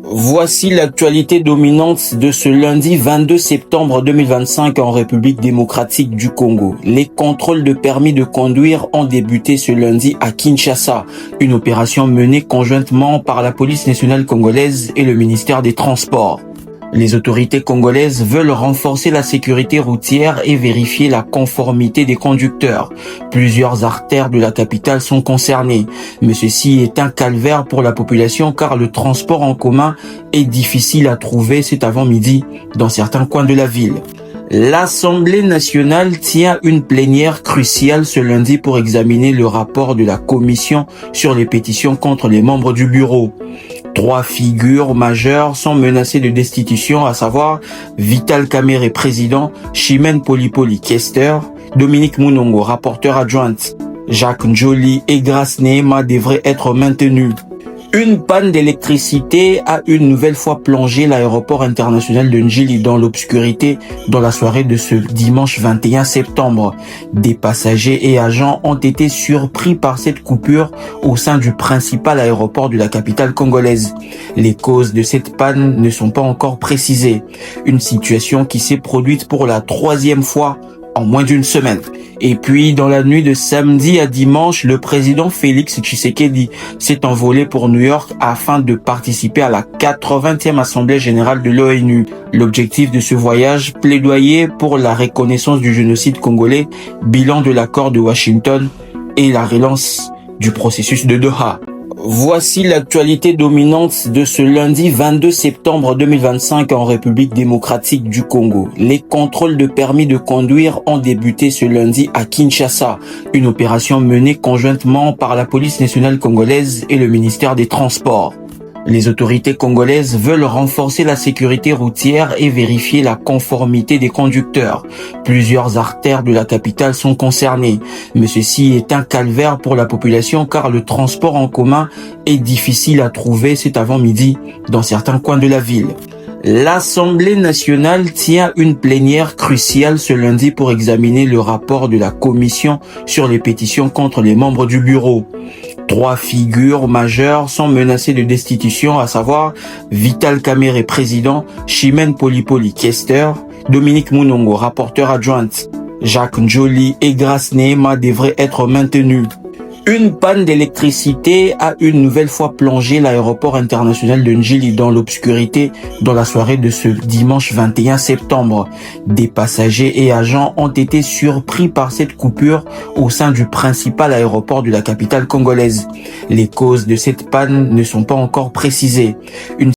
Voici l'actualité dominante de ce lundi 22 septembre 2025 en République démocratique du Congo. Les contrôles de permis de conduire ont débuté ce lundi à Kinshasa, une opération menée conjointement par la police nationale congolaise et le ministère des Transports. Les autorités congolaises veulent renforcer la sécurité routière et vérifier la conformité des conducteurs. Plusieurs artères de la capitale sont concernées, mais ceci est un calvaire pour la population car le transport en commun est difficile à trouver cet avant-midi dans certains coins de la ville. L'Assemblée nationale tient une plénière cruciale ce lundi pour examiner le rapport de la commission sur les pétitions contre les membres du bureau. 3 figures majeures sont menacées de destitution, à savoir Vital Kamerhe, président, Chimène Polypoli, questeur, Dominique Mounongo, rapporteur adjointe. Jacques Njoli et Grace Neema devraient être maintenus. Une panne d'électricité a une nouvelle fois plongé l'aéroport international de Njili dans l'obscurité dans la soirée de ce dimanche 21 septembre. Des passagers et agents ont été surpris par cette coupure au sein du principal aéroport de la capitale congolaise. Les causes de cette panne ne sont pas encore précisées. Une situation qui s'est produite pour la 3e fois en moins d'une semaine. Et puis, dans la nuit de samedi à dimanche, le président Félix Tshisekedi s'est envolé pour New York afin de participer à la 80e Assemblée générale de l'ONU. L'objectif de ce voyage, plaidoyer pour la reconnaissance du génocide congolais, bilan de l'accord de Washington et la relance du processus de Doha. Voici l'actualité dominante de ce lundi 22 septembre 2025 en République démocratique du Congo. Les contrôles de permis de conduire ont débuté ce lundi à Kinshasa, une opération menée conjointement par la police nationale congolaise et le ministère des Transports. Les autorités congolaises veulent renforcer la sécurité routière et vérifier la conformité des conducteurs. Plusieurs artères de la capitale sont concernées, mais ceci est un calvaire pour la population car le transport en commun est difficile à trouver cet avant-midi dans certains coins de la ville. L'Assemblée nationale tient une plénière cruciale ce lundi pour examiner le rapport de la commission sur les pétitions contre les membres du bureau. 3 figures majeures sont menacées de destitution, à savoir Vital Kamerhe, président, Chimène Polypoli, questeur, Dominique Mounongo, rapporteur adjointe. Jacques Njoli et Grace Neema devraient être maintenus. Une panne d'électricité a une nouvelle fois plongé l'aéroport international de Njili dans l'obscurité dans la soirée de ce dimanche 21 septembre. Des passagers et agents ont été surpris par cette coupure au sein du principal aéroport de la capitale congolaise. Les causes de cette panne ne sont pas encore précisées. Une